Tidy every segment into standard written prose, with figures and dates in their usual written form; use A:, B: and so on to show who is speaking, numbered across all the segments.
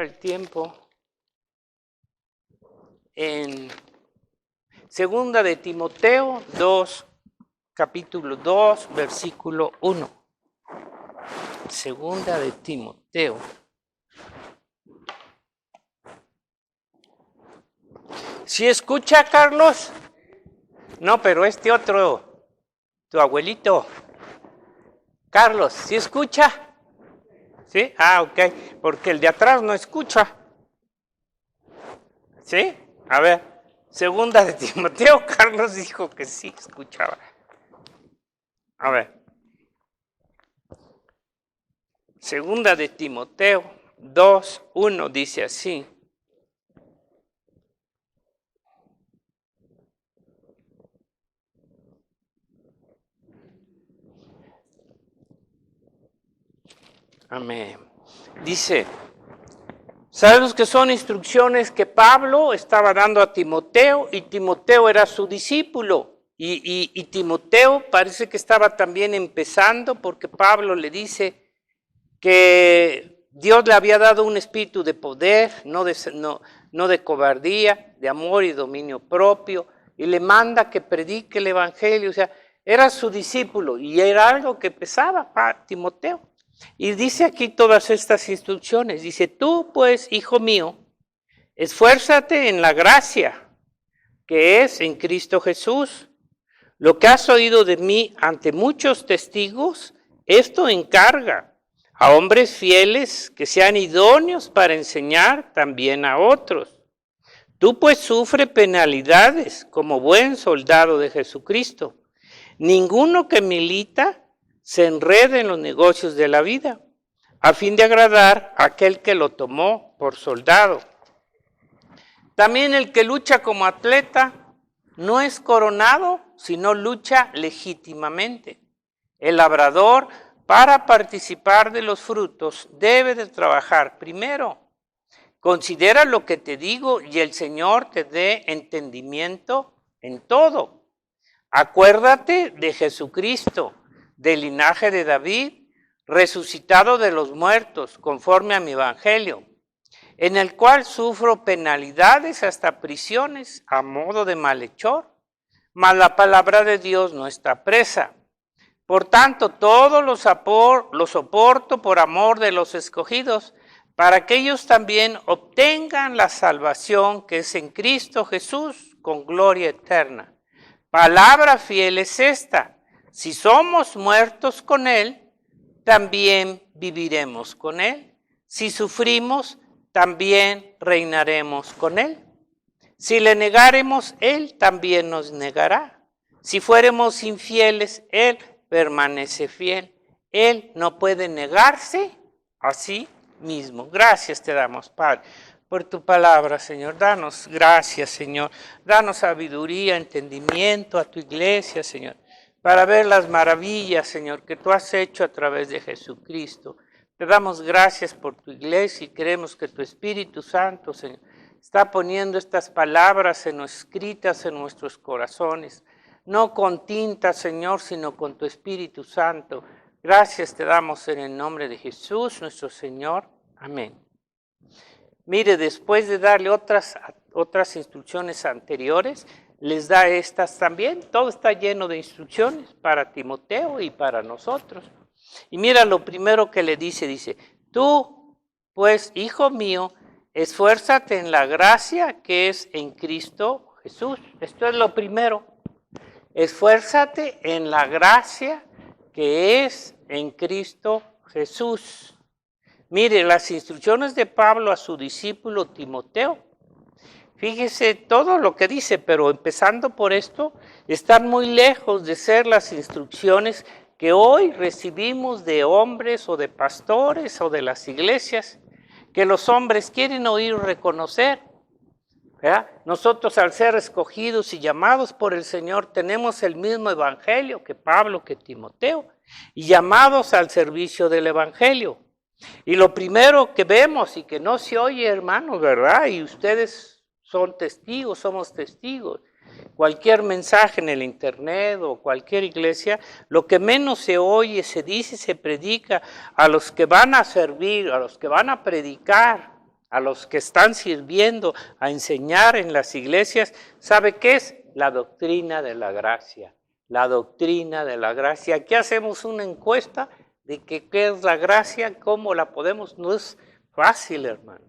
A: el tiempo en Segunda de Timoteo 2, capítulo 2, versículo 1. Segunda de Timoteo. ¿Sí escucha, Carlos? No, pero este otro, tu abuelito. Carlos, ¿sí escucha? ¿Sí? Ah, ok, porque el de atrás no escucha. ¿Sí? A ver, Segunda de Timoteo, Carlos dijo que sí escuchaba. A ver. Segunda de Timoteo 2, 1 dice así. Amén. Dice, sabemos que son instrucciones que Pablo estaba dando a Timoteo y Timoteo era su discípulo. Y Timoteo parece que estaba también empezando porque Pablo le dice que Dios le había dado un espíritu de poder, no de cobardía, de amor y dominio propio, y le manda que predique el evangelio. O sea, era su discípulo y era algo que pesaba para Timoteo. Y dice aquí todas estas instrucciones. Dice, tú pues, hijo mío, esfuérzate en la gracia que es en Cristo Jesús. Lo que has oído de mí ante muchos testigos, esto encarga a hombres fieles que sean idóneos para enseñar también a otros. Tú pues sufre penalidades como buen soldado de Jesucristo. Ninguno que milita se enrede en los negocios de la vida, a fin de agradar a aquel que lo tomó por soldado. También el que lucha como atleta no es coronado, sino lucha legítimamente. El labrador, para participar de los frutos, debe de trabajar primero. Considera lo que te digo y el Señor te dé entendimiento en todo. Acuérdate de Jesucristo, del linaje de David, resucitado de los muertos, conforme a mi evangelio, en el cual sufro penalidades hasta prisiones a modo de malhechor, mas la palabra de Dios no está presa. Por tanto, todo lo soporto por amor de los escogidos, para que ellos también obtengan la salvación que es en Cristo Jesús con gloria eterna. Palabra fiel es esta: si somos muertos con Él, también viviremos con Él. Si sufrimos, también reinaremos con Él. Si le negáremos, Él también nos negará. Si fuéramos infieles, Él permanece fiel. Él no puede negarse a sí mismo. Gracias te damos, Padre, por tu palabra, Señor. Danos gracias, Señor. Danos sabiduría, entendimiento a tu iglesia, Señor, para ver las maravillas, Señor, que tú has hecho a través de Jesucristo. Te damos gracias por tu iglesia y queremos que tu Espíritu Santo, Señor, está poniendo estas palabras escritas en nuestros corazones, no con tinta, Señor, sino con tu Espíritu Santo. Gracias te damos en el nombre de Jesús, nuestro Señor. Amén. Mire, después de darle otras instrucciones anteriores, les da estas también. Todo está lleno de instrucciones para Timoteo y para nosotros. Y mira lo primero que le dice, tú, pues, hijo mío, esfuérzate en la gracia que es en Cristo Jesús. Esto es lo primero. Esfuérzate en la gracia que es en Cristo Jesús. Mire, las instrucciones de Pablo a su discípulo Timoteo. Fíjese todo lo que dice, pero empezando por esto, están muy lejos de ser las instrucciones que hoy recibimos de hombres o de pastores o de las iglesias, que los hombres quieren oír o reconocer. ¿Verdad? Nosotros, al ser escogidos y llamados por el Señor, tenemos el mismo evangelio que Pablo, que Timoteo, y llamados al servicio del evangelio. Y lo primero que vemos y que no se oye, hermanos, ¿verdad? Y ustedes son testigos, somos testigos. Cualquier mensaje en el internet o cualquier iglesia, lo que menos se oye, se dice, se predica a los que van a servir, a los que van a predicar a los que están sirviendo a enseñar en las iglesias, ¿sabe qué es? La doctrina de la gracia. La doctrina de la gracia. Aquí hacemos una encuesta de que qué es la gracia, cómo la podemos. No es fácil, hermano.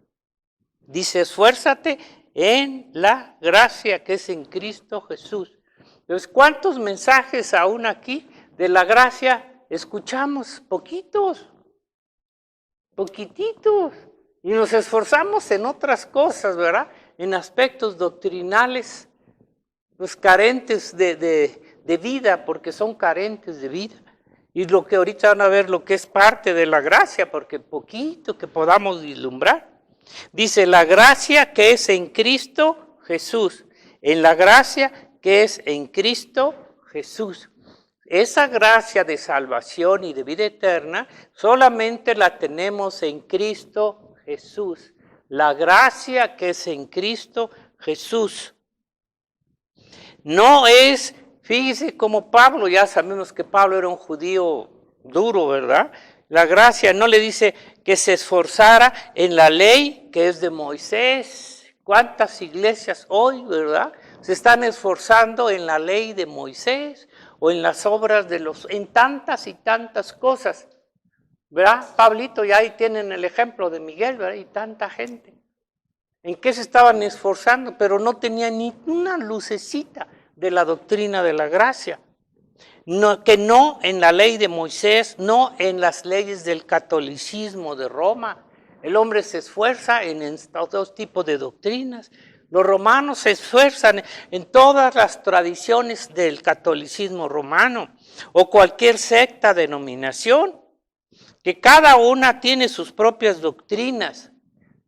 A: Dice, esfuérzate en la gracia que es en Cristo Jesús. Entonces, ¿cuántos mensajes aún aquí de la gracia escuchamos? Poquitos, poquititos. Y nos esforzamos en otras cosas, ¿verdad? En aspectos doctrinales, pues carentes de vida, porque son carentes de vida. Y lo que ahorita van a ver, lo que es parte de la gracia, porque poquito que podamos vislumbrar. Dice, la gracia que es en Cristo Jesús. En la gracia que es en Cristo Jesús. Esa gracia de salvación y de vida eterna solamente la tenemos en Cristo Jesús. La gracia que es en Cristo Jesús. No es, fíjese como Pablo, ya sabemos que Pablo era un judío duro, ¿verdad? La gracia no le dice que se esforzara en la ley que es de Moisés. ¿Cuántas iglesias hoy, verdad? Se están esforzando en la ley de Moisés o en las obras en tantas y tantas cosas. ¿Verdad? Pablito, ya ahí tienen el ejemplo de Miguel, ¿verdad? Y tanta gente. ¿En qué se estaban esforzando? Pero no tenían ni una lucecita de la doctrina de la gracia. No, que no en la ley de Moisés, no en las leyes del catolicismo de Roma. El hombre se esfuerza en estos tipos de doctrinas. Los romanos se esfuerzan en todas las tradiciones del catolicismo romano o cualquier secta, denominación, que cada una tiene sus propias doctrinas.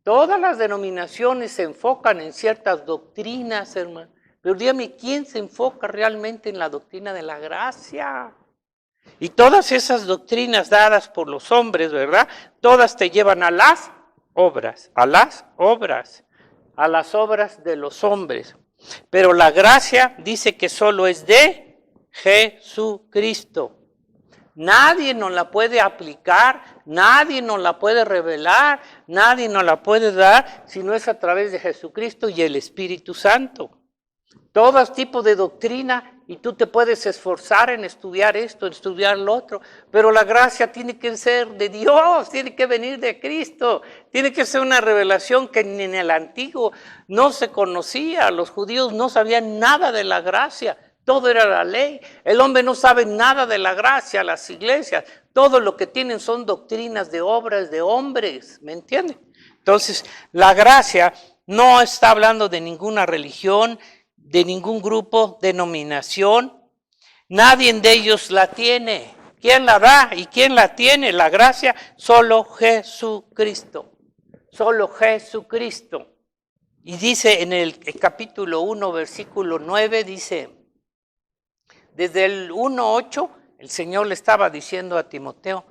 A: Todas las denominaciones se enfocan en ciertas doctrinas, hermano. Pero dígame, ¿quién se enfoca realmente en la doctrina de la gracia? Y todas esas doctrinas dadas por los hombres, ¿verdad? Todas te llevan a las obras, a las obras de los hombres. Pero la gracia dice que solo es de Jesucristo. Nadie nos la puede aplicar, nadie nos la puede revelar, nadie nos la puede dar, si no es a través de Jesucristo y el Espíritu Santo. Todo tipo de doctrina, y tú te puedes esforzar en estudiar esto, en estudiar lo otro, pero la gracia tiene que ser de Dios, tiene que venir de Cristo, tiene que ser una revelación que ni en el antiguo no se conocía, los judíos no sabían nada de la gracia. Todo era la ley. El hombre no sabe nada de la gracia, las iglesias. Todo lo que tienen son doctrinas de obras de hombres. ¿Me entienden? Entonces, la gracia no está hablando de ninguna religión, de ningún grupo, denominación. Nadie de ellos la tiene. ¿Quién la da y quién la tiene? La gracia, solo Jesucristo. Solo Jesucristo. Y dice en el capítulo 1, versículo 9, dice... Desde el 1:8, el Señor le estaba diciendo a Timoteo,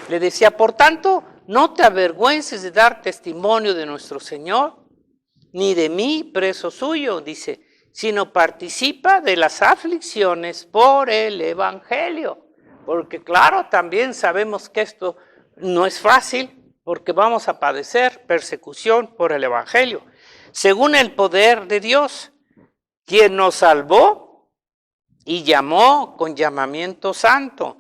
A: le decía, por tanto, no te avergüences de dar testimonio de nuestro Señor, ni de mí, preso suyo, dice, sino participa de las aflicciones por el Evangelio. Porque claro, también sabemos que esto no es fácil, porque vamos a padecer persecución por el Evangelio. Según el poder de Dios, quien nos salvó, y llamó con llamamiento santo,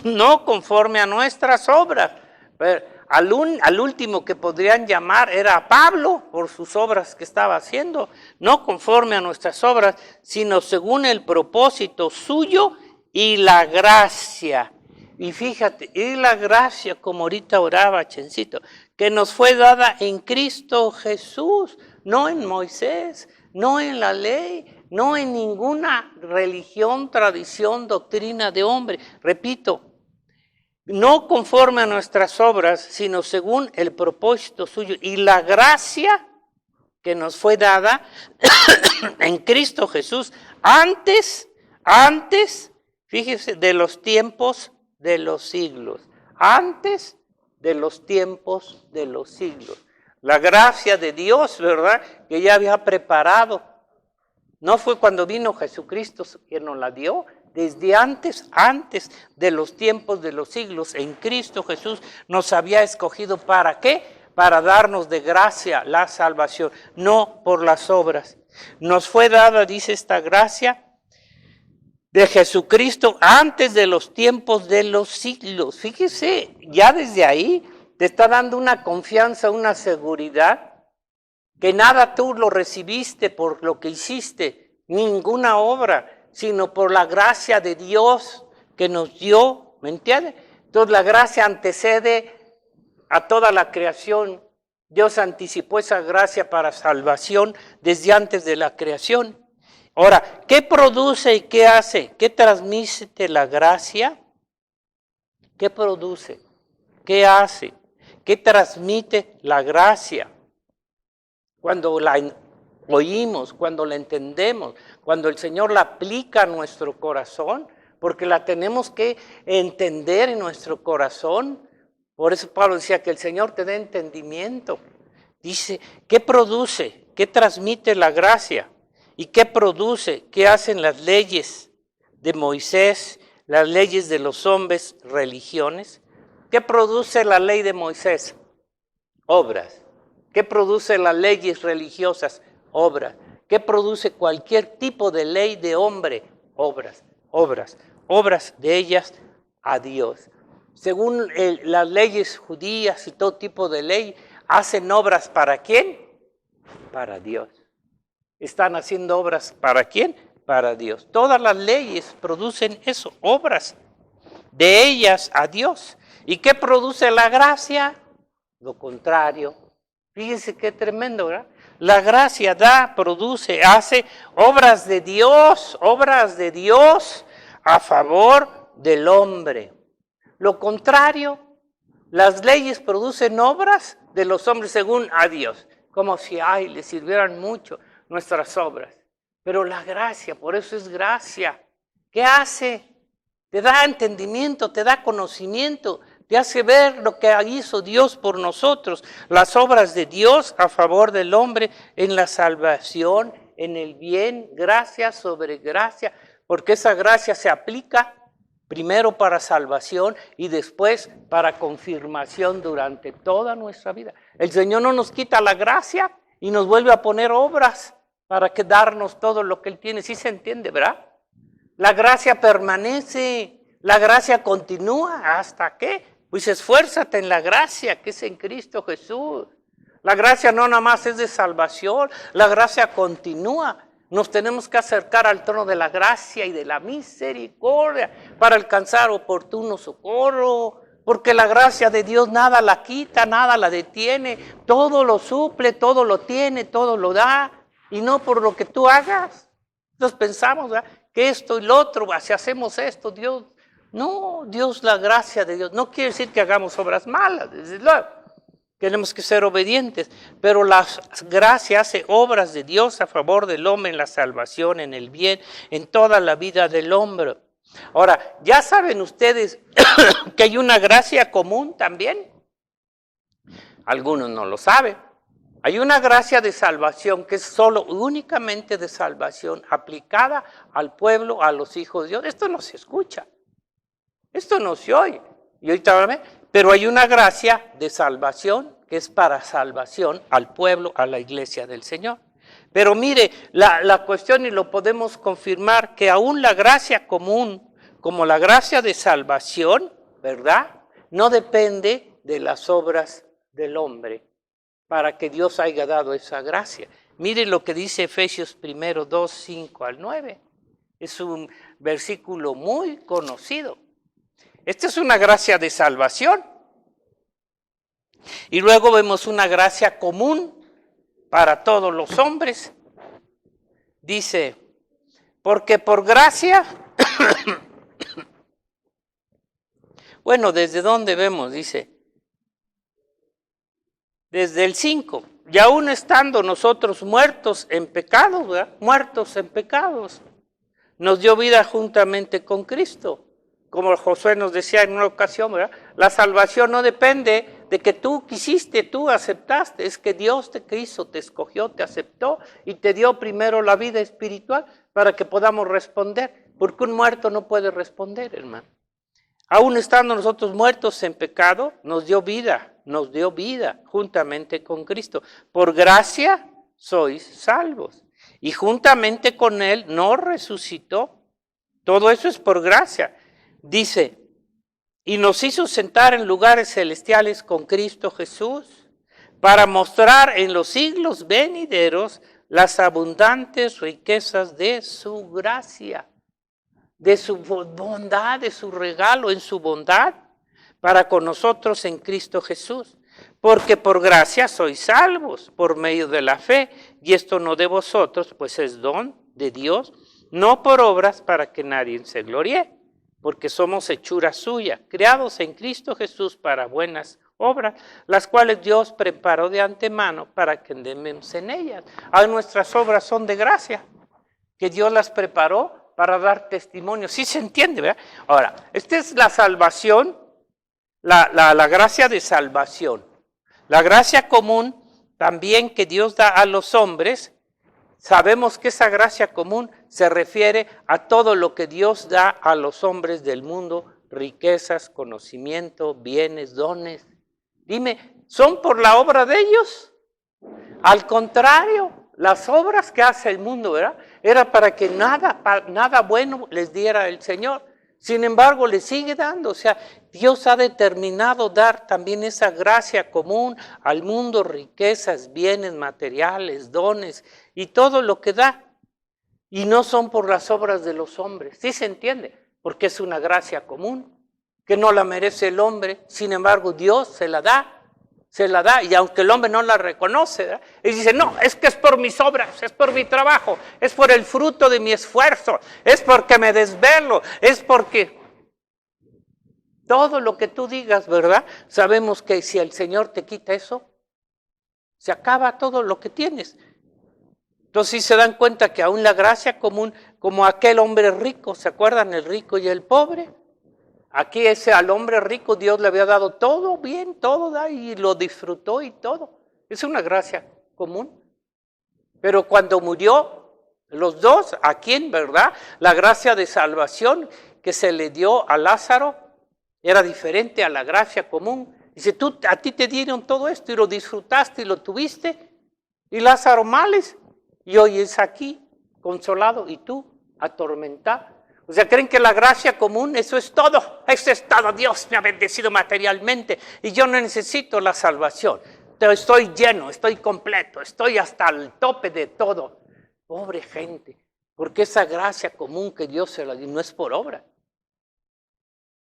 A: no conforme a nuestras obras. Pero al último que podrían llamar era a Pablo por sus obras que estaba haciendo, no conforme a nuestras obras, sino según el propósito suyo y la gracia. Y fíjate, y la gracia, como ahorita oraba Chencito, que nos fue dada en Cristo Jesús, no en Moisés, no en la ley, no en ninguna religión, tradición, doctrina de hombre. Repito, no conforme a nuestras obras, sino según el propósito suyo y la gracia que nos fue dada en Cristo Jesús antes, fíjese, de los tiempos de los siglos. Antes de los tiempos de los siglos. La gracia de Dios, ¿verdad? Que ya había preparado. No fue cuando vino Jesucristo quien nos la dio. Desde antes de los tiempos de los siglos, en Cristo Jesús nos había escogido. ¿Para qué? para darnos de gracia la salvación, no por las obras. Nos fue dada, dice esta gracia, de Jesucristo antes de los tiempos de los siglos. Fíjese, ya desde ahí te está dando una confianza, una seguridad, que nada tú lo recibiste por lo que hiciste, ninguna obra, sino por la gracia de Dios que nos dio, ¿me entiendes? Entonces la gracia antecede a toda la creación. Dios anticipó esa gracia para salvación desde antes de la creación. Ahora, ¿qué produce y qué hace? ¿Qué transmite la gracia? ¿Qué produce? ¿Qué hace? ¿Qué transmite la gracia? Cuando la oímos, cuando la entendemos, cuando el Señor la aplica a nuestro corazón, porque la tenemos que entender en nuestro corazón. Por eso Pablo decía que el Señor te dé entendimiento. Dice, ¿qué produce? ¿Qué transmite la gracia? ¿Y qué produce? ¿Qué hacen las leyes de Moisés, las leyes de los hombres, religiones? ¿Qué produce la ley de Moisés? Obras. ¿Qué produce las leyes religiosas? Obras. ¿Qué produce cualquier tipo de ley de hombre? Obras. Obras de ellas a Dios. Según las leyes judías y todo tipo de ley, hacen obras ¿para quién? Para Dios. ¿Están haciendo obras para quién? Para Dios. Todas las leyes producen eso, obras de ellas a Dios. ¿Y qué produce la gracia? Lo contrario. Fíjense qué tremendo, ¿verdad? La gracia produce, hace obras de Dios a favor del hombre. Lo contrario, las leyes producen obras de los hombres según a Dios, como si les sirvieran mucho nuestras obras. Pero la gracia, por eso es gracia. ¿Qué hace? Te da entendimiento, te da conocimiento, te hace ver lo que hizo Dios por nosotros, las obras de Dios a favor del hombre en la salvación, en el bien, gracia sobre gracia, porque esa gracia se aplica primero para salvación y después para confirmación durante toda nuestra vida. El Señor no nos quita la gracia y nos vuelve a poner obras para que darnos todo lo que Él tiene. ¿Sí se entiende, verdad? La gracia permanece, la gracia continúa. ¿Hasta qué? Pues esfuérzate en la gracia que es en Cristo Jesús. La gracia no nada más es de salvación, la gracia continúa. Nos tenemos que acercar al trono de la gracia y de la misericordia para alcanzar oportuno socorro, porque la gracia de Dios nada la quita, nada la detiene, todo lo suple, todo lo tiene, todo lo da, y no por lo que tú hagas. Entonces pensamos, ¿verdad?, que esto y lo otro, si hacemos esto, Dios, no, Dios, la gracia de Dios, no quiere decir que hagamos obras malas, desde luego. Tenemos que ser obedientes, pero la gracia hace obras de Dios a favor del hombre en la salvación, en el bien, en toda la vida del hombre. Ahora, ya saben ustedes que hay una gracia común también. Algunos no lo saben. Hay una gracia de salvación que es solo, únicamente de salvación, aplicada al pueblo, a los hijos de Dios. Esto no se escucha, esto no se oye. Y ahorita, pero hay una gracia de salvación que es para salvación al pueblo, a la iglesia del Señor. Pero mire, la cuestión, y lo podemos confirmar, que aún la gracia común, como la gracia de salvación, ¿verdad?, no depende de las obras del hombre para que Dios haya dado esa gracia. Mire lo que dice Efesios 1, 2, 5 al 9. Es un versículo muy conocido. Esta es una gracia de salvación. Y luego vemos una gracia común para todos los hombres. Dice, porque por gracia, bueno, ¿desde dónde vemos? Dice, desde el 5, y aún estando nosotros muertos en pecados, ¿verdad?, muertos en pecados, nos dio vida juntamente con Cristo. Como Josué nos decía en una ocasión, ¿verdad?, la salvación no depende de que tú quisiste, tú aceptaste, es que Dios te quiso, te escogió, te aceptó y te dio primero la vida espiritual para que podamos responder, porque un muerto no puede responder, hermano. Aún estando nosotros muertos en pecado, nos dio vida juntamente con Cristo. Por gracia sois salvos. Y juntamente con Él nos resucitó. Todo eso es por gracia. Dice, y nos hizo sentar en lugares celestiales con Cristo Jesús, para mostrar en los siglos venideros las abundantes riquezas de su gracia, de su bondad, de su regalo en su bondad, para con nosotros en Cristo Jesús. Porque por gracia sois salvos, por medio de la fe, y esto no de vosotros, pues es don de Dios, no por obras para que nadie se gloríe, porque somos hechura suya, creados en Cristo Jesús para buenas obras, las cuales Dios preparó de antemano para que andemos en ellas. Nuestras obras son de gracia, que Dios las preparó para dar testimonio. Sí se entiende, ¿verdad? Ahora, esta es la salvación, la gracia de salvación. La gracia común también que Dios da a los hombres, sabemos que esa gracia común se refiere a todo lo que Dios da a los hombres del mundo, riquezas, conocimiento, bienes, dones. Dime, ¿son por la obra de ellos? Al contrario, las obras que hace el mundo, ¿verdad? Era para que nada bueno les diera el Señor. Sin embargo, le sigue dando. O sea, Dios ha determinado dar también esa gracia común al mundo, riquezas, bienes materiales, dones y todo lo que da. Y no son por las obras de los hombres. ¿Sí se entiende? Porque es una gracia común que no la merece el hombre. Sin embargo, Dios se la da. Y aunque el hombre no la reconoce, ¿verdad? Y dice, no, es que es por mis obras, es por mi trabajo, es por el fruto de mi esfuerzo, es porque me desvelo, es porque todo lo que tú digas, ¿verdad? Sabemos que si el Señor te quita eso, se acaba todo lo que tienes. Entonces sí se dan cuenta que aún la gracia común, como aquel hombre rico, ¿se acuerdan? El rico y el pobre. Aquí al hombre rico Dios le había dado todo bien, todo da y lo disfrutó y todo. Es una gracia común. Pero cuando murió los dos, ¿a quién, verdad? La gracia de salvación que se le dio a Lázaro era diferente a la gracia común. Dice, a ti te dieron todo esto y lo disfrutaste y lo tuviste. Y Lázaro males. Y hoy es aquí, consolado, y tú, atormentado. O sea, creen que la gracia común, eso es todo. Eso es todo. Dios me ha bendecido materialmente y yo no necesito la salvación. Estoy lleno, estoy completo, estoy hasta el tope de todo. Pobre gente, porque esa gracia común que Dios se la dio no es por obra.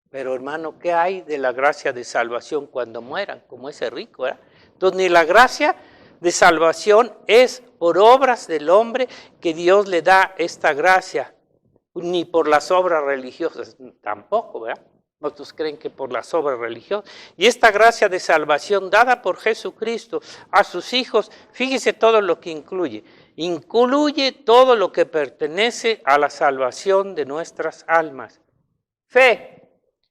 A: Pero hermano, ¿qué hay de la gracia de salvación cuando mueran? Como ese rico, ¿verdad? Entonces, ni la gracia de salvación es por obras del hombre que Dios le da esta gracia, ni por las obras religiosas, tampoco, ¿verdad? Otros creen que por las obras religiosas. Y esta gracia de salvación dada por Jesucristo a sus hijos, fíjese todo lo que incluye. Incluye todo lo que pertenece a la salvación de nuestras almas. Fe,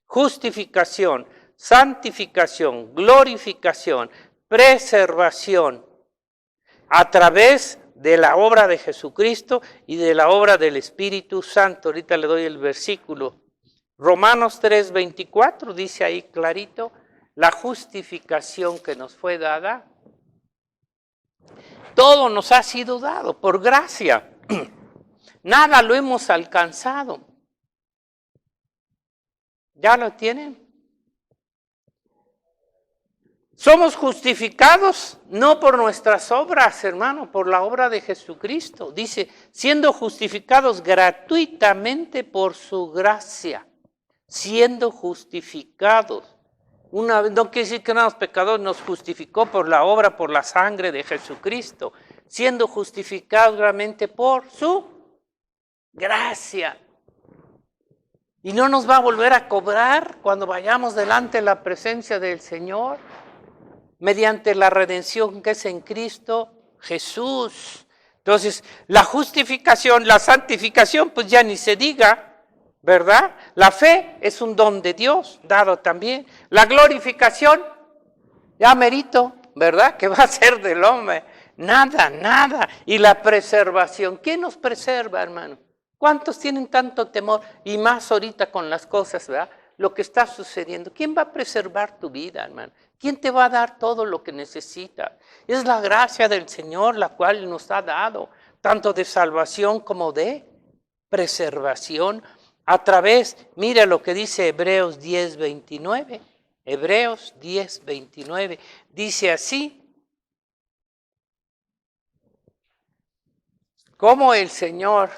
A: justificación, santificación, glorificación, preservación, a través de la obra de Jesucristo y de la obra del Espíritu Santo. Ahorita le doy el versículo. Romanos 3:24 dice ahí clarito, la justificación que nos fue dada, todo nos ha sido dado por gracia. Nada lo hemos alcanzado. ¿Ya lo tienen? Somos justificados no por nuestras obras, hermano, por la obra de Jesucristo. Dice, siendo justificados gratuitamente por su gracia. Siendo justificados. No quiere decir que éramos pecadores, nos justificó por la obra, por la sangre de Jesucristo. Siendo justificados realmente por su gracia. Y no nos va a volver a cobrar cuando vayamos delante de la presencia del Señor. Mediante la redención que es en Cristo Jesús. Entonces, la justificación, la santificación, pues ya ni se diga, ¿verdad? La fe es un don de Dios, dado también. La glorificación, ya merito, ¿verdad? ¿Qué va a ser del hombre? Nada. Y la preservación, ¿quién nos preserva, hermano? ¿Cuántos tienen tanto temor? Y más ahorita con las cosas, ¿verdad? lo que está sucediendo? ¿Quién va a preservar tu vida, hermano? ¿Quién te va a dar todo lo que necesitas? Es la gracia del Señor la cual nos ha dado, tanto de salvación como de preservación, a través, mira lo que dice Hebreos 10:29. Hebreos 10:29 dice así: como el Señor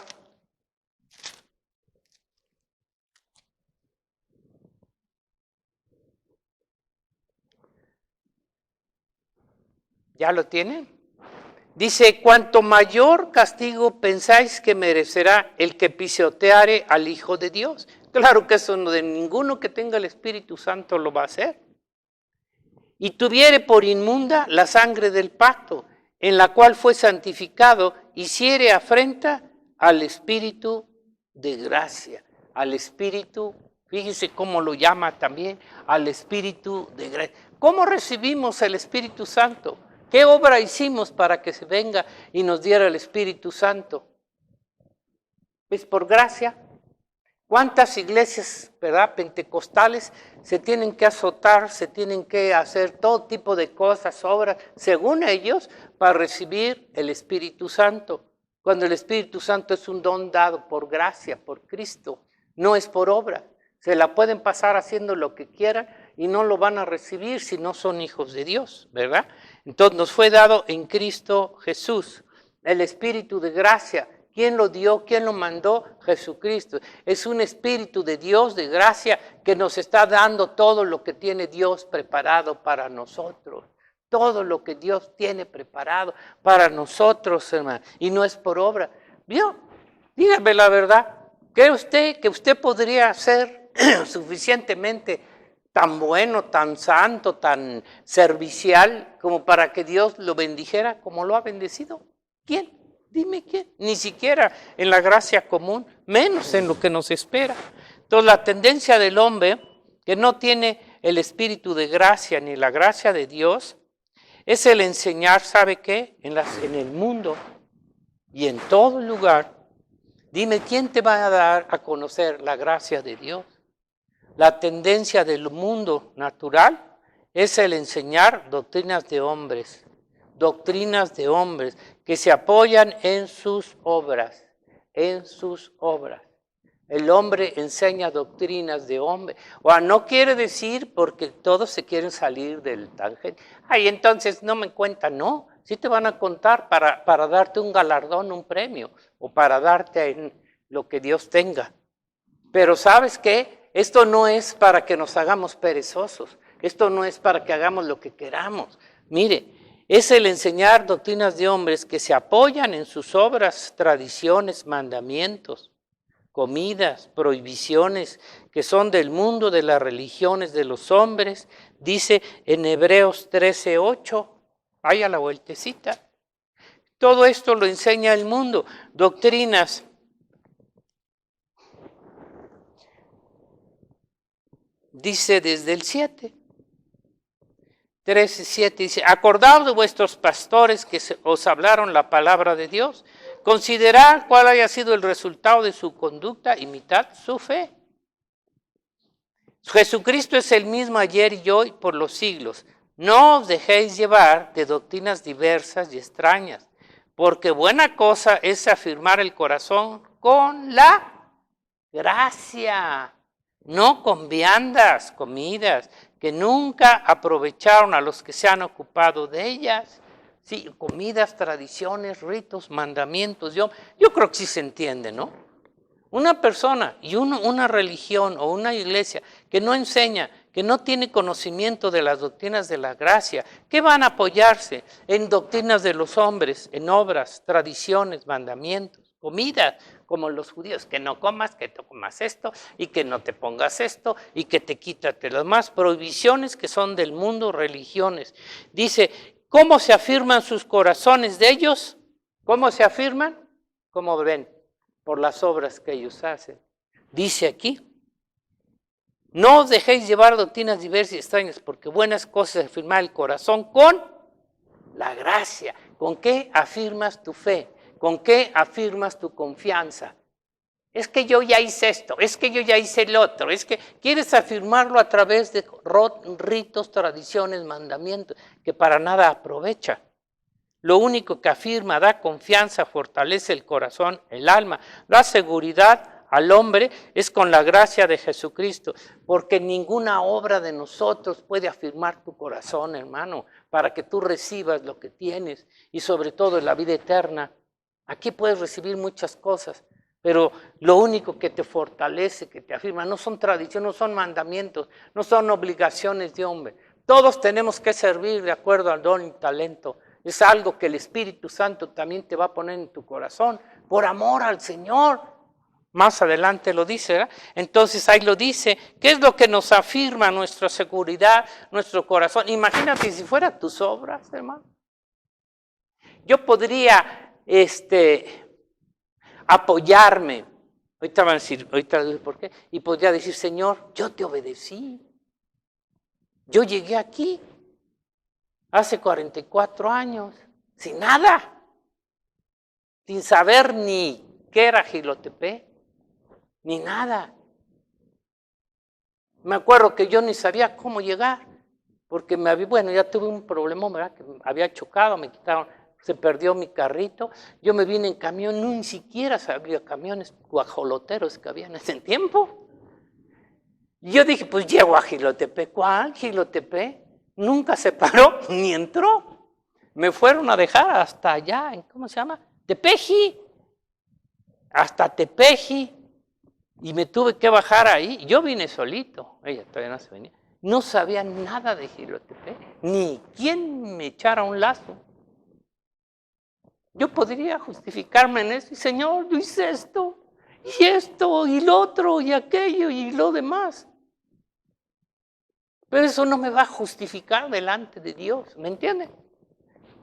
A: ¿ya lo tienen? Dice, cuanto mayor castigo pensáis que merecerá el que pisoteare al Hijo de Dios. Claro que eso no, de ninguno que tenga el Espíritu Santo lo va a hacer. Y tuviere por inmunda la sangre del pacto, en la cual fue santificado, hiciere afrenta al Espíritu de gracia, al Espíritu, fíjese cómo lo llama también, al Espíritu de gracia. ¿Cómo recibimos el Espíritu Santo? ¿Qué obra hicimos para que se venga y nos diera el Espíritu Santo? Es por gracia. ¿Cuántas iglesias, verdad, pentecostales se tienen que azotar, se tienen que hacer todo tipo de cosas, obras, según ellos, para recibir el Espíritu Santo? Cuando el Espíritu Santo es un don dado por gracia, por Cristo, no es por obra. Se la pueden pasar haciendo lo que quieran y no lo van a recibir si no son hijos de Dios, ¿verdad? Entonces nos fue dado en Cristo Jesús el Espíritu de gracia. ¿Quién lo dio? ¿Quién lo mandó? Jesucristo. Es un Espíritu de Dios, de gracia, que nos está dando todo lo que tiene Dios preparado para nosotros. Todo lo que Dios tiene preparado para nosotros, hermano. Y no es por obra. ¿Vio? Dígame la verdad. ¿Cree usted que usted podría ser suficientemente tan bueno, tan santo, tan servicial, como para que Dios lo bendijera como lo ha bendecido? ¿Quién? Dime quién. Ni siquiera en la gracia común, menos en lo que nos espera. Entonces la tendencia del hombre, que no tiene el espíritu de gracia ni la gracia de Dios, es el enseñar, ¿sabe qué? En el mundo y en todo lugar. Dime, ¿quién te va a dar a conocer la gracia de Dios? La tendencia del mundo natural es el enseñar doctrinas de hombres que se apoyan en sus obras, El hombre enseña doctrinas de hombre. O no quiere decir porque todos se quieren salir del tangente. Ay, entonces no me cuentan, no. Sí te van a contar para darte un galardón, un premio, o para darte en lo que Dios tenga. Pero ¿sabes qué? Esto no es para que nos hagamos perezosos. Esto no es para que hagamos lo que queramos. Mire, es el enseñar doctrinas de hombres que se apoyan en sus obras, tradiciones, mandamientos, comidas, prohibiciones, que son del mundo de las religiones de los hombres. Dice en Hebreos 13:8, vaya la vueltecita. Todo esto lo enseña el mundo, doctrinas. Dice desde el 7. 13:7 dice, acordaos de vuestros pastores que os hablaron la palabra de Dios, considerad cuál haya sido el resultado de su conducta, imitad su fe. Jesucristo es el mismo ayer y hoy por los siglos. No os dejéis llevar de doctrinas diversas y extrañas, porque buena cosa es afirmar el corazón con la gracia, no con viandas, comidas, que nunca aprovecharon a los que se han ocupado de ellas. Sí, comidas, tradiciones, ritos, mandamientos. Yo creo que sí se entiende, ¿no? Una persona y una religión o una iglesia que no enseña, que no tiene conocimiento de las doctrinas de la gracia, ¿qué van a apoyarse? En doctrinas de los hombres, en obras, tradiciones, mandamientos, comidas, como los judíos, que no comas, que te comas esto, y que no te pongas esto, y que te quítate las más prohibiciones que son del mundo, religiones. Dice, ¿cómo se afirman sus corazones de ellos? ¿Cómo se afirman? ¿Cómo ven? Por las obras que ellos hacen. Dice aquí, no os dejéis llevar doctrinas diversas y extrañas, porque buenas cosas es afirmar el corazón con la gracia. ¿Con qué afirmas tu fe? ¿Con qué afirmas tu confianza? Es que yo ya hice esto, es que yo ya hice el otro, es que quieres afirmarlo a través de ritos, tradiciones, mandamientos, que para nada aprovecha. Lo único que afirma, da confianza, fortalece el corazón, el alma, da seguridad al hombre, es con la gracia de Jesucristo, porque ninguna obra de nosotros puede afirmar tu corazón, hermano, para que tú recibas lo que tienes y sobre todo la vida eterna. Aquí puedes recibir muchas cosas, pero lo único que te fortalece, que te afirma, no son tradiciones, no son mandamientos, no son obligaciones de hombre. Todos tenemos que servir de acuerdo al don y talento. Es algo que el Espíritu Santo también te va a poner en tu corazón, por amor al Señor. Más adelante lo dice, ¿verdad? Entonces ahí lo dice, ¿qué es lo que nos afirma nuestra seguridad, nuestro corazón? Imagínate si fuera tus obras, hermano. Yo podría, apoyarme, ahorita van a decir por qué, y podría decir, Señor, yo te obedecí. Yo llegué aquí hace 44 años, sin nada, sin saber ni qué era Jilotepec, ni nada. Me acuerdo que yo ni sabía cómo llegar, porque ya tuve un problema, ¿verdad? Que había chocado, me quitaron, se perdió mi carrito, yo me vine en camión, ni siquiera sabía camiones guajoloteros que había en ese tiempo. Y yo dije, pues llego a Jilotepec. ¿Cuál Jilotepec? Nunca se paró, ni entró. Me fueron a dejar hasta allá, ¿cómo se llama? Tepeji. Hasta Tepeji. Y me tuve que bajar ahí. Yo vine solito. Ella todavía no se venía. No sabía nada de Jilotepec, ni quién me echara un lazo. Yo podría justificarme en eso. Y Señor, yo hice esto, y lo otro, y aquello, y lo demás. Pero eso no me va a justificar delante de Dios, ¿me entiende?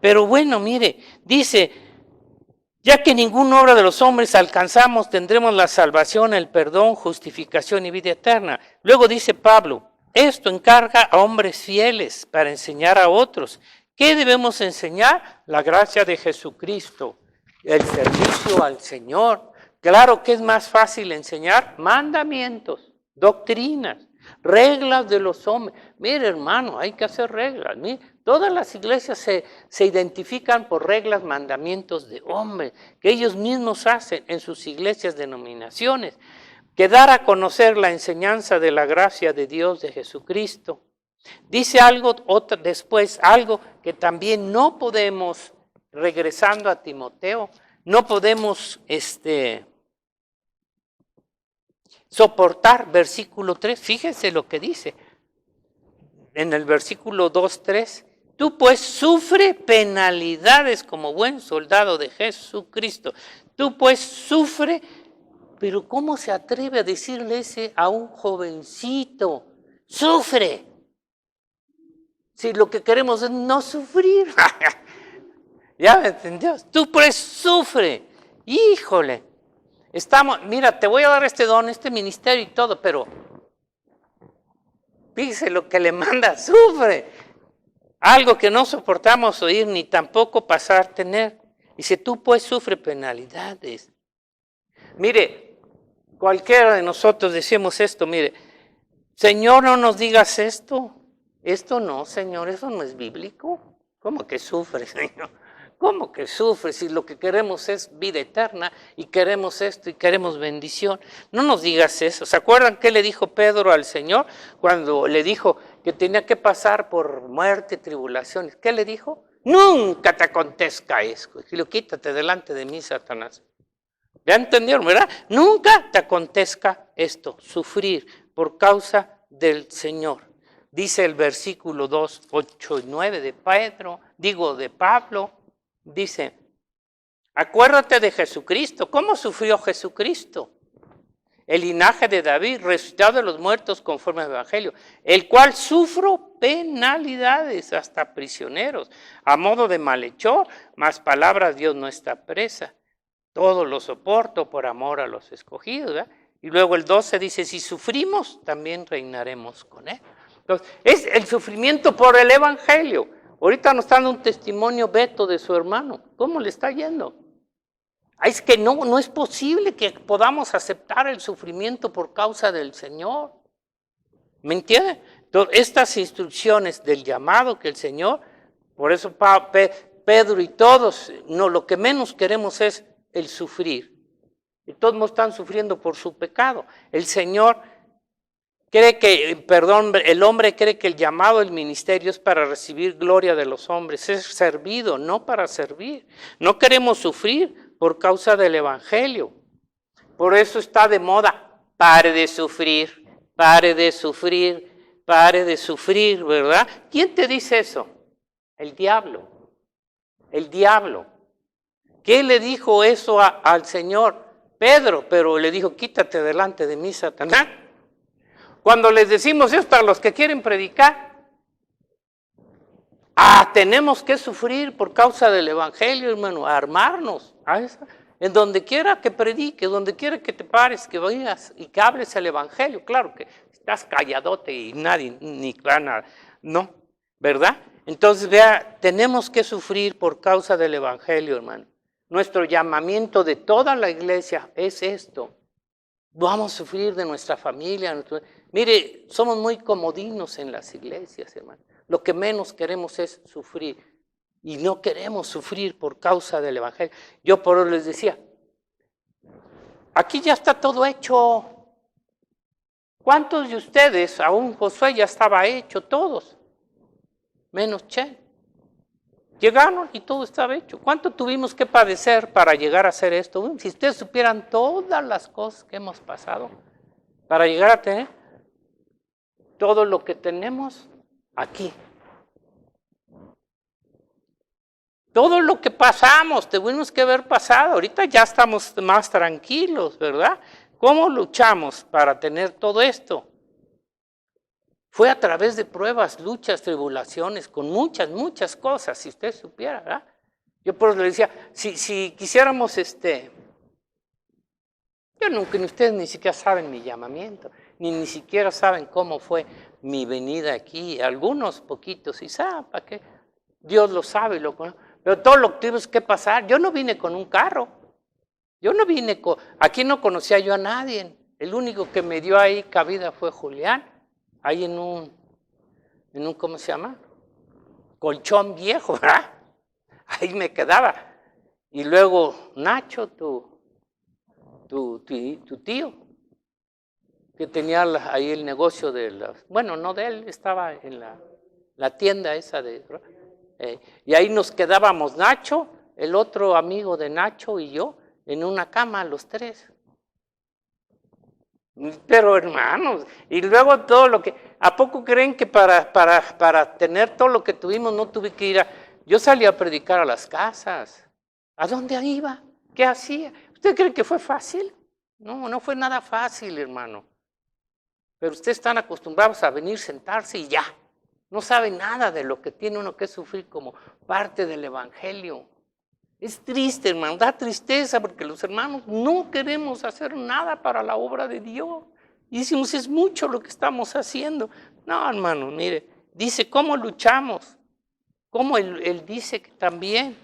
A: Pero bueno, mire, dice, ya que ninguna obra de los hombres alcanzamos, tendremos la salvación, el perdón, justificación y vida eterna. Luego dice Pablo, esto encarga a hombres fieles para enseñar a otros. ¿Qué debemos enseñar? La gracia de Jesucristo, el servicio al Señor. Claro que es más fácil enseñar mandamientos, doctrinas, reglas de los hombres. Mire, hermano, hay que hacer reglas. Mire, todas las iglesias se identifican por reglas, mandamientos de hombres, que ellos mismos hacen en sus iglesias, denominaciones. Que dar a conocer la enseñanza de la gracia de Dios, de Jesucristo. Dice después algo que también no podemos, regresando a Timoteo, no podemos soportar, versículo 3, fíjense lo que dice, en el versículo 2, 3, tú pues sufre penalidades como buen soldado de Jesucristo, tú pues sufre, pero ¿cómo se atreve a decirle ese a un jovencito? Sufre, si lo que queremos es no sufrir, ¿ya me entendió? Tú pues sufre, híjole. Mira, te voy a dar este don, este ministerio y todo, pero fíjese lo que le manda, sufre. Algo que no soportamos oír ni tampoco pasar tener. Dice, tú pues sufre penalidades. Mire, cualquiera de nosotros decimos esto, mire, Señor, no nos digas esto. Esto no, Señor, eso no es bíblico. ¿Cómo que sufre, Señor? ¿Cómo que sufre si lo que queremos es vida eterna y queremos esto y queremos bendición? No nos digas eso. ¿Se acuerdan qué le dijo Pedro al Señor cuando le dijo que tenía que pasar por muerte, tribulaciones? ¿Qué le dijo? Nunca te acontezca eso. Y lo quítate delante de mí, Satanás. ¿Ya entendieron, verdad? Nunca te acontezca esto, sufrir por causa del Señor. Dice el versículo 2, 8 y 9 de Pablo. Dice, acuérdate de Jesucristo. ¿Cómo sufrió Jesucristo? El linaje de David, resucitado de los muertos conforme al Evangelio, el cual sufro penalidades, hasta prisioneros, a modo de malhechor, mas palabras Dios no está presa. Todo lo soporto por amor a los escogidos, ¿verdad? Y luego el 12 dice, si sufrimos, también reinaremos con Él. Entonces, es el sufrimiento por el Evangelio. Ahorita nos está dando un testimonio Beto de su hermano. ¿Cómo le está yendo? Es que no es posible que podamos aceptar el sufrimiento por causa del Señor. ¿Me entiende? Entonces, estas instrucciones del llamado que el Señor, por eso Pedro y todos, no, lo que menos queremos es el sufrir. Y todos no están sufriendo por su pecado. El Señor cree que, el hombre cree que el llamado del ministerio es para recibir gloria de los hombres, es servido, no para servir. No queremos sufrir por causa del Evangelio. Por eso está de moda, pare de sufrir, pare de sufrir, pare de sufrir, ¿verdad? ¿Quién te dice eso? El diablo. El diablo. ¿Qué le dijo eso al Señor? Pedro, pero le dijo, quítate delante de mí, Satanás. Cuando les decimos esto a los que quieren predicar, tenemos que sufrir por causa del Evangelio, hermano, a armarnos. En donde quiera que prediques, donde quiera que te pares, que vayas y que hables el Evangelio. Claro que estás calladote y nadie, ni gana, no, ¿verdad? Entonces, vea, tenemos que sufrir por causa del Evangelio, hermano. Nuestro llamamiento de toda la iglesia es esto. Vamos a sufrir de nuestra familia. Mire, somos muy comodinos en las iglesias, hermano. Lo que menos queremos es sufrir. Y no queremos sufrir por causa del Evangelio. Yo por eso les decía, aquí ya está todo hecho. ¿Cuántos de ustedes, aún Josué ya estaba hecho, todos? Menos Chen. Llegaron y todo estaba hecho. ¿Cuánto tuvimos que padecer para llegar a hacer esto? Si ustedes supieran todas las cosas que hemos pasado para llegar a tener todo lo que tenemos aquí. Todo lo que pasamos, tuvimos que haber pasado. Ahorita ya estamos más tranquilos, ¿verdad? ¿Cómo luchamos para tener todo esto? Fue a través de pruebas, luchas, tribulaciones, con muchas cosas, si usted supiera, ¿verdad? Yo por eso le decía, si quisiéramos, yo nunca, ni ustedes ni siquiera saben mi llamamiento, ni siquiera saben cómo fue mi venida aquí, algunos poquitos, y saben, ¿para qué? Dios lo sabe, lo conoce, pero todo lo que tuvimos que pasar, yo no vine con un carro, aquí no conocía yo a nadie, el único que me dio ahí cabida fue Julián, ahí en un, ¿cómo se llama? Colchón viejo, ¿verdad? Ahí me quedaba. Y luego Nacho, tu tío, que tenía ahí el negocio de bueno, no de él, estaba en la tienda esa y ahí nos quedábamos Nacho, el otro amigo de Nacho y yo, en una cama los tres. Pero hermanos, y luego todo lo que, ¿a poco creen que para tener todo lo que tuvimos no tuve que ir yo salí a predicar a las casas? ¿A dónde iba? ¿Qué hacía? ¿Ustedes creen que fue fácil? No fue nada fácil, hermano. Pero ustedes están acostumbrados a venir, sentarse y ya. No saben nada de lo que tiene uno que sufrir como parte del Evangelio. Es triste, hermano, da tristeza porque los hermanos no queremos hacer nada para la obra de Dios. Y decimos, es mucho lo que estamos haciendo. No, hermano, mire, dice, ¿cómo luchamos? ¿Cómo él dice que también?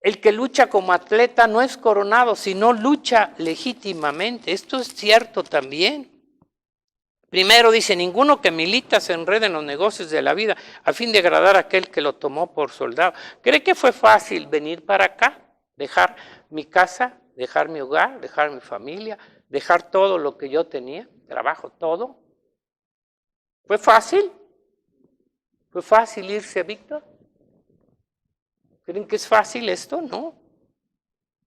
A: El que lucha como atleta no es coronado, sino lucha legítimamente. Esto es cierto también. Primero dice, ninguno que milita se enrede en los negocios de la vida a fin de agradar a aquel que lo tomó por soldado. ¿Cree que fue fácil venir para acá? Dejar mi casa, dejar mi hogar, dejar mi familia, dejar todo lo que yo tenía, trabajo, todo. ¿Fue fácil? ¿Fue fácil irse, Víctor? ¿Creen que es fácil esto? No.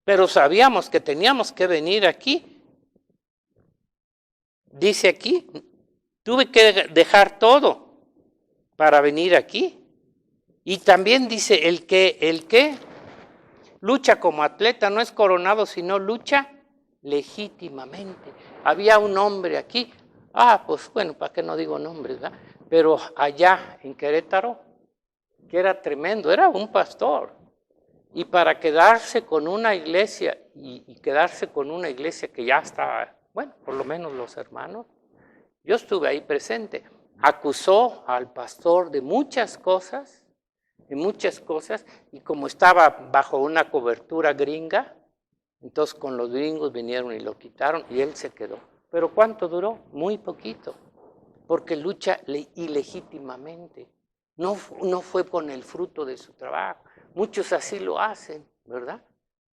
A: Pero sabíamos que teníamos que venir aquí. Dice aquí, tuve que dejar todo para venir aquí. Y también dice, el que lucha como atleta no es coronado, sino lucha legítimamente. Había un hombre aquí, pues bueno, ¿para qué no digo nombres, verdad? Pero allá en Querétaro, que era tremendo, era un pastor. Y para quedarse con una iglesia, y quedarse con una iglesia que ya estaba, bueno, por lo menos los hermanos, yo estuve ahí presente, acusó al pastor de muchas cosas, en muchas cosas, y como estaba bajo una cobertura gringa, entonces con los gringos vinieron y lo quitaron y él se quedó. ¿Pero cuánto duró? Muy poquito, porque lucha ilegítimamente. No fue con el fruto de su trabajo. Muchos así lo hacen, ¿verdad?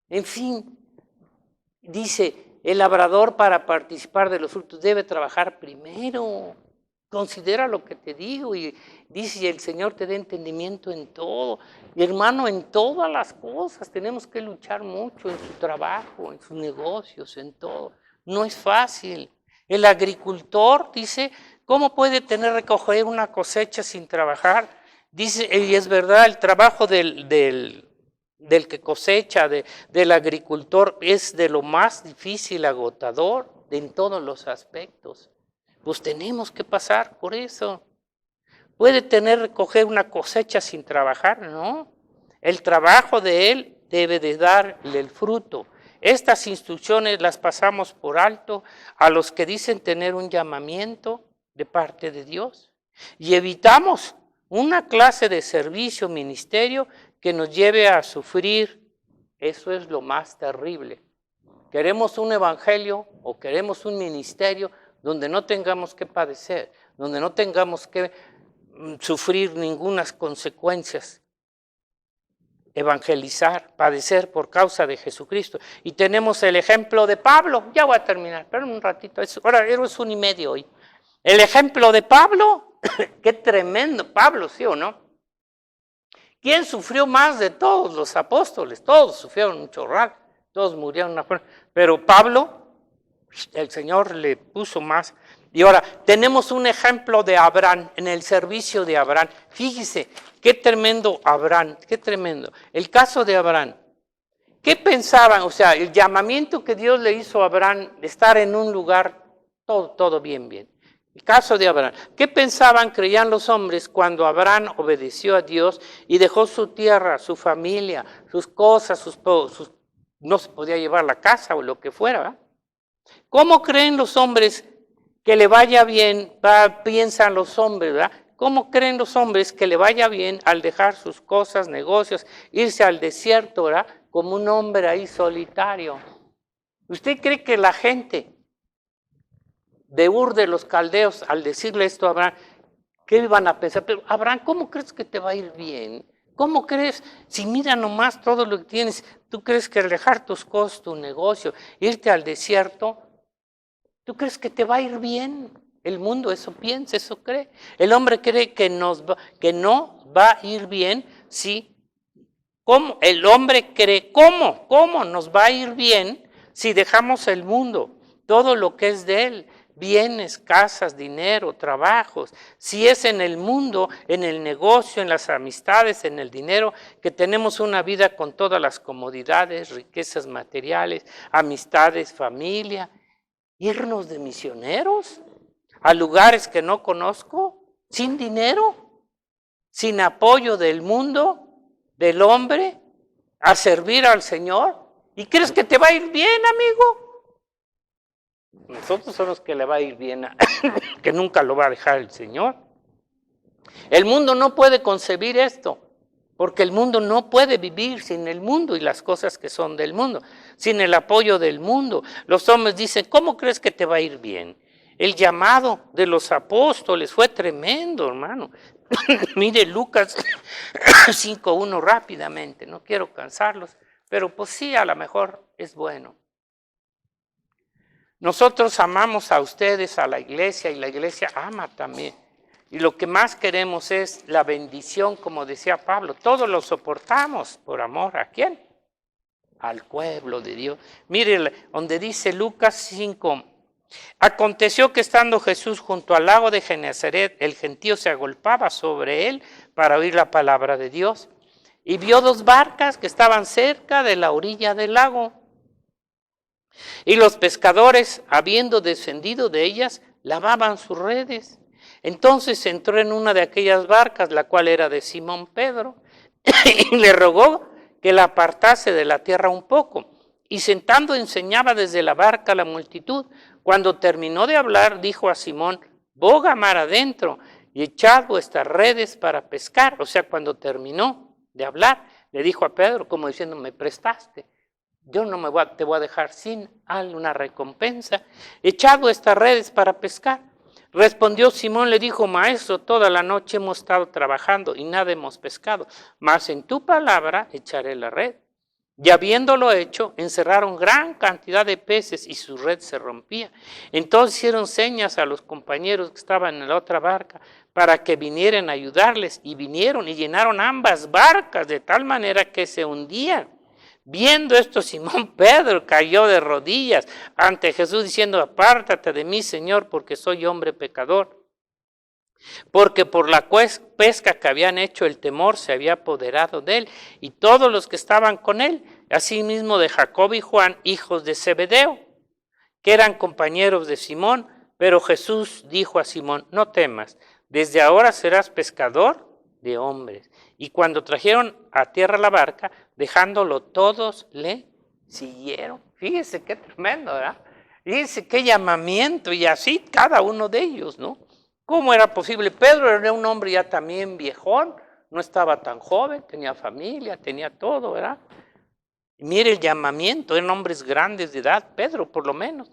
A: En fin, dice, el labrador para participar de los frutos debe trabajar primero. Considera lo que te digo y dice, el Señor te dé entendimiento en todo. Y hermano, en todas las cosas tenemos que luchar mucho, en su trabajo, en sus negocios, en todo. No es fácil. El agricultor dice, ¿cómo puede recoger una cosecha sin trabajar? Dice, y es verdad, el trabajo del que cosecha, del agricultor, es de lo más difícil, agotador, en todos los aspectos. Pues tenemos que pasar por eso. ¿Puede recoger una cosecha sin trabajar? No. El trabajo de él debe de darle el fruto. Estas instrucciones las pasamos por alto a los que dicen tener un llamamiento de parte de Dios. Y evitamos una clase de servicio, ministerio, que nos lleve a sufrir. Eso es lo más terrible. Queremos un evangelio o queremos un ministerio donde no tengamos que padecer, donde no tengamos que sufrir ninguna consecuencias. Evangelizar, padecer por causa de Jesucristo. Y tenemos el ejemplo de Pablo. Ya voy a terminar, pero un ratito. Ahora es 1:30 hoy. El ejemplo de Pablo, qué tremendo. Pablo, ¿sí o no? ¿Quién sufrió más de todos los apóstoles? Todos sufrieron un chorral, todos murieron una forma. Pero Pablo, el Señor le puso más. Y ahora, tenemos un ejemplo de Abraham, en el servicio de Abraham. Fíjese, qué tremendo Abraham, qué tremendo. El caso de Abraham. ¿Qué pensaban? O sea, el llamamiento que Dios le hizo a Abraham de estar en un lugar, todo bien. El caso de Abraham. ¿Qué pensaban, creían los hombres cuando Abraham obedeció a Dios y dejó su tierra, su familia, sus cosas, no se podía llevar la casa o lo que fuera, ¿verdad? ¿Cómo creen los hombres que le vaya bien? Piensan los hombres, ¿verdad? ¿Cómo creen los hombres que le vaya bien al dejar sus cosas, negocios, irse al desierto, ¿verdad? Como un hombre ahí solitario. ¿Usted cree que la gente de Ur de los Caldeos, al decirle esto a Abraham, qué iban a pensar? Pero Abraham, ¿cómo crees que te va a ir bien? ¿Cómo crees? Si mira nomás todo lo que tienes, ¿tú crees que al dejar tus cosas, tu negocio, irte al desierto, tú crees que te va a ir bien? El mundo eso piensa, eso cree. El hombre cree que no va a ir bien, sí. ¿Cómo? El hombre cree, ¿cómo nos va a ir bien si dejamos el mundo? Todo lo que es de él, bienes, casas, dinero, trabajos. Si es en el mundo, en el negocio, en las amistades, en el dinero, que tenemos una vida con todas las comodidades, riquezas materiales, amistades, familia. Irnos de misioneros a lugares que no conozco, sin dinero, sin apoyo del mundo, del hombre, a servir al Señor. ¿Y crees que te va a ir bien, amigo? Nosotros somos los que le va a ir bien, que nunca lo va a dejar el Señor. El mundo no puede concebir esto, porque el mundo no puede vivir sin el mundo y las cosas que son del mundo, sin el apoyo del mundo. Los hombres dicen, ¿cómo crees que te va a ir bien? El llamado de los apóstoles fue tremendo, hermano. Mire Lucas 5:1 rápidamente, no quiero cansarlos, pero pues sí, a lo mejor es bueno. Nosotros amamos a ustedes, a la iglesia, y la iglesia ama también. Y lo que más queremos es la bendición, como decía Pablo. Todo lo soportamos por amor. ¿A quién? Al pueblo de Dios. Mire, donde dice Lucas 5. Aconteció que estando Jesús junto al lago de Genezaret, el gentío se agolpaba sobre él para oír la palabra de Dios. Y vio 2 barcas que estaban cerca de la orilla del lago. Y los pescadores, habiendo descendido de ellas, lavaban sus redes. Entonces entró en una de aquellas barcas, la cual era de Simón Pedro, y le rogó que la apartase de la tierra un poco. Y sentando enseñaba desde la barca a la multitud. Cuando terminó de hablar, dijo a Simón, boga mar adentro y echad vuestras redes para pescar. O sea, cuando terminó de hablar, le dijo a Pedro, como diciendo, me prestaste. Yo no te voy a dejar sin una recompensa. Echad vuestras redes para pescar. Respondió Simón, le dijo, maestro, toda la noche hemos estado trabajando y nada hemos pescado, mas en tu palabra echaré la red. Y habiéndolo hecho, encerraron gran cantidad de peces y su red se rompía. Entonces hicieron señas a los compañeros que estaban en la otra barca para que vinieran a ayudarles, y vinieron y llenaron ambas barcas de tal manera que se hundían. Viendo esto, Simón Pedro cayó de rodillas ante Jesús diciendo, apártate de mí, Señor, porque soy hombre pecador. Porque por la pesca que habían hecho, el temor se había apoderado de él y todos los que estaban con él, asimismo de Jacob y Juan, hijos de Zebedeo, que eran compañeros de Simón. Pero Jesús dijo a Simón, no temas, desde ahora serás pescador de hombres. Y cuando trajeron a tierra la barca, dejándolo todos le siguieron. Fíjese qué tremendo, ¿verdad? Fíjese qué llamamiento, y así cada uno de ellos, ¿no? ¿Cómo era posible? Pedro era un hombre ya también viejón, no estaba tan joven, tenía familia, tenía todo, ¿verdad? Y mire el llamamiento, eran hombres grandes de edad, Pedro por lo menos.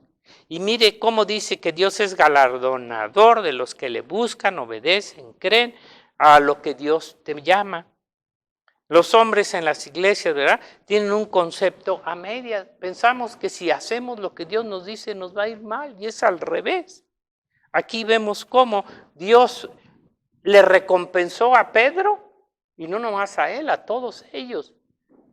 A: Y mire cómo dice que Dios es galardonador de los que le buscan, obedecen, creen a lo que Dios te llama. Los hombres en las iglesias, ¿verdad?, tienen un concepto a medias. Pensamos que si hacemos lo que Dios nos dice nos va a ir mal, y es al revés. Aquí vemos cómo Dios le recompensó a Pedro, y no nomás a él, a todos ellos.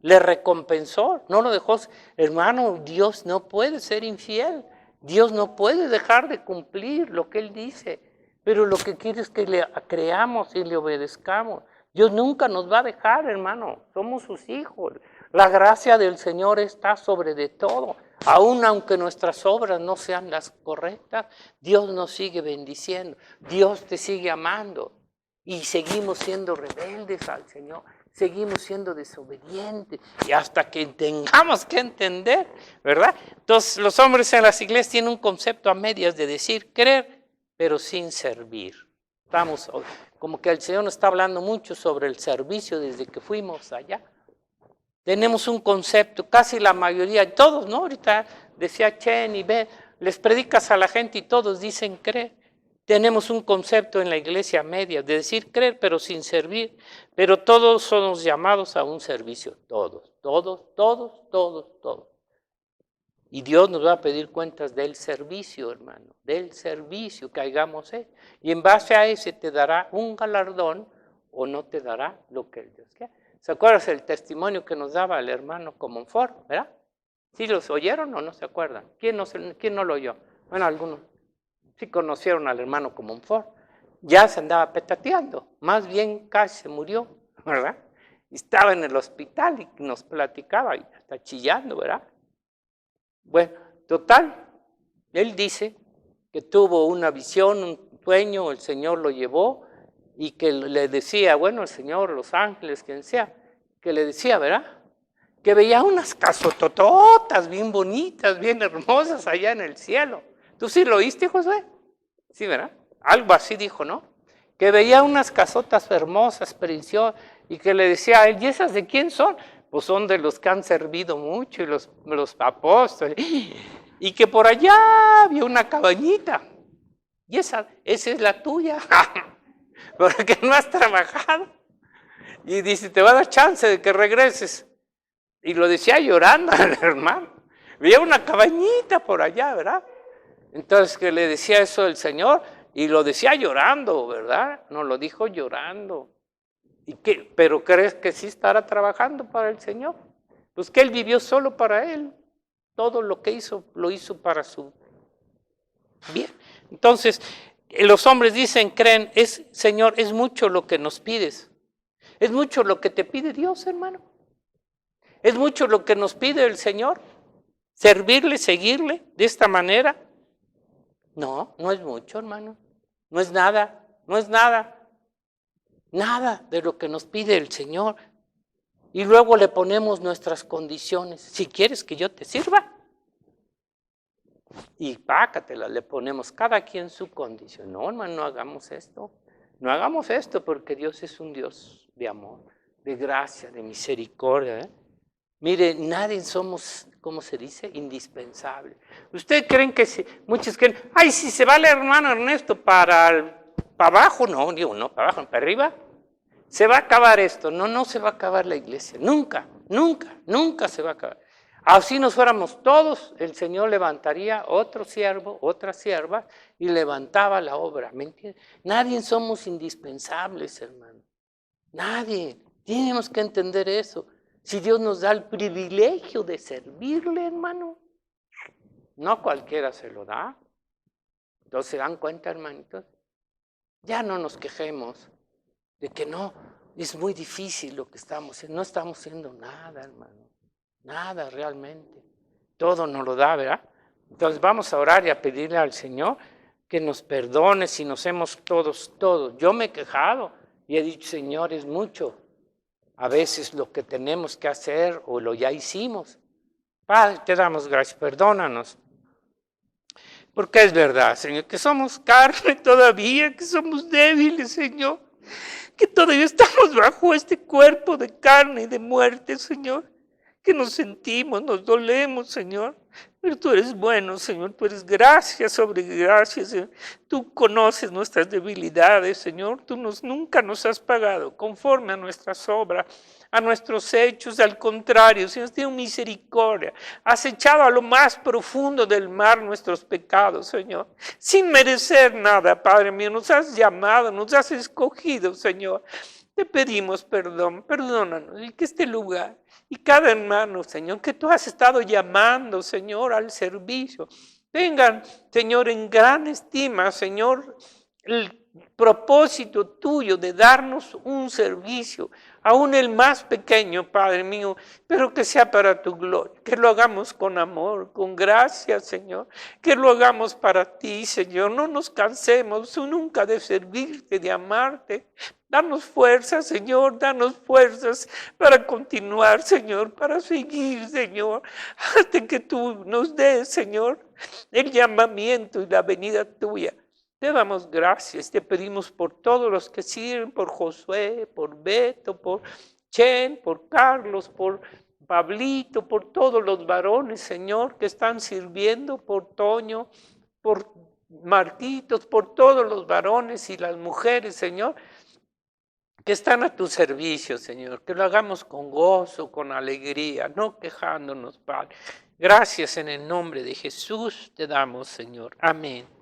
A: Le recompensó, no lo dejó. Hermano, Dios no puede ser infiel. Dios no puede dejar de cumplir lo que Él dice. Pero lo que quiere es que le creamos y le obedezcamos. Dios nunca nos va a dejar, hermano. Somos sus hijos. La gracia del Señor está sobre de todo. Aun aunque nuestras obras no sean las correctas, Dios nos sigue bendiciendo. Dios te sigue amando. Y seguimos siendo rebeldes al Señor. Seguimos siendo desobedientes. Y hasta que tengamos que entender, ¿verdad? Entonces, los hombres en las iglesias tienen un concepto a medias de decir creer, pero sin servir. Estamos, como que el Señor nos está hablando mucho sobre el servicio desde que fuimos allá. Tenemos un concepto, casi la mayoría, todos, ¿no? Ahorita decía Chen y Ben, les predicas a la gente y todos dicen creer. Tenemos un concepto en la iglesia media de decir creer, pero sin servir. Pero todos somos llamados a un servicio, todos. Y Dios nos va a pedir cuentas del servicio, hermano, del servicio que hagamos hecho. Y en base a ese te dará un galardón o no te dará lo que Dios quiere. ¿Se acuerdan el testimonio que nos daba el hermano Comonfort, verdad? ¿Sí los oyeron o no se acuerdan? ¿Quién no lo oyó? Bueno, algunos sí conocieron al hermano Comonfort. Ya se andaba petateando, más bien casi se murió, ¿verdad? Y estaba en el hospital y nos platicaba, y hasta chillando, ¿verdad? Bueno, total, él dice que tuvo una visión, un sueño, el Señor lo llevó y que le decía, bueno, el Señor, los ángeles, quien sea, que le decía, ¿verdad?, que veía unas casotototas bien bonitas, bien hermosas allá en el cielo. ¿Tú sí lo oíste, Josué? Sí, ¿verdad? Algo así dijo, ¿no? Que veía unas casotas hermosas, preciosas, y que le decía a él, ¿y esas de quién son? Pues son de los que han servido mucho, y los apóstoles. Y que por allá había una cabañita. Y esa es la tuya, porque no has trabajado. Y dice, te va a dar chance de que regreses. Y lo decía llorando al hermano. Veía una cabañita por allá, ¿verdad? Entonces que le decía eso el Señor, y lo decía llorando, ¿verdad? No lo dijo llorando. ¿Pero crees que sí estará trabajando para el Señor? Pues que Él vivió solo para Él. Todo lo que hizo, lo hizo para su bien. Entonces, los hombres dicen, creen, Señor, es mucho lo que nos pides. Es mucho lo que te pide Dios, hermano. Es mucho lo que nos pide el Señor. Servirle, seguirle de esta manera. No, no es mucho, hermano. No es nada, no es nada. Nada de lo que nos pide el Señor. Y luego le ponemos nuestras condiciones. Si quieres que yo te sirva. Y pácatelas, le ponemos cada quien su condición. No, hermano, no hagamos esto. No hagamos esto porque Dios es un Dios de amor, de gracia, de misericordia. Mire, nadie somos, ¿cómo se dice? Indispensable. ¿Ustedes creen que muchos creen, ay, si se va el hermano Ernesto para abajo? No, digo, no, para abajo, para arriba. Se va a acabar esto. No, no se va a acabar la iglesia. Nunca, nunca, nunca se va a acabar. Así nos fuéramos todos, el Señor levantaría otro siervo, otra sierva, y levantaba la obra. ¿Me entiendes? Nadie somos indispensables, hermano. Nadie. Tenemos que entender eso. Si Dios nos da el privilegio de servirle, hermano, no cualquiera se lo da. Entonces, ¿se dan cuenta, hermanitos? Ya no nos quejemos de que no, es muy difícil lo que estamos haciendo. No estamos haciendo nada, hermano. Nada realmente. Todo nos lo da, ¿verdad? Entonces vamos a orar y a pedirle al Señor que nos perdone si nos hemos todos. Yo me he quejado y he dicho, Señor, es mucho. A veces lo que tenemos que hacer o lo ya hicimos. Padre, te damos gracias, perdónanos. Porque es verdad, Señor, que somos carne todavía, que somos débiles, Señor. Que todavía estamos bajo este cuerpo de carne y de muerte, Señor. Que nos sentimos, nos dolemos, Señor. Pero tú eres bueno, Señor. Tú eres gracia sobre gracia, Señor. Tú conoces nuestras debilidades, Señor. Tú nunca nos has pagado conforme a nuestras obras, a nuestros hechos. Al contrario, Señor, tienes misericordia. Has echado a lo más profundo del mar nuestros pecados, Señor. Sin merecer nada, Padre mío. Nos has llamado, nos has escogido, Señor. Te pedimos perdón, perdónanos. Y que este lugar y cada hermano, Señor, que tú has estado llamando, Señor, al servicio, tengan, Señor, en gran estima, Señor, el propósito tuyo de darnos un servicio, aún el más pequeño, Padre mío, pero que sea para tu gloria, que lo hagamos con amor, con gracia, Señor, que lo hagamos para ti, Señor, no nos cansemos nunca de servirte, de amarte. Danos fuerzas, Señor, danos fuerzas para continuar, Señor, para seguir, Señor, hasta que tú nos des, Señor, el llamamiento y la venida tuya. Te damos gracias, te pedimos por todos los que sirven, por Josué, por Beto, por Chen, por Carlos, por Pablito, por todos los varones, Señor, que están sirviendo, por Toño, por Marquitos, por todos los varones y las mujeres, Señor, que están a tu servicio, Señor, que lo hagamos con gozo, con alegría, no quejándonos, Padre. Gracias en el nombre de Jesús te damos, Señor. Amén.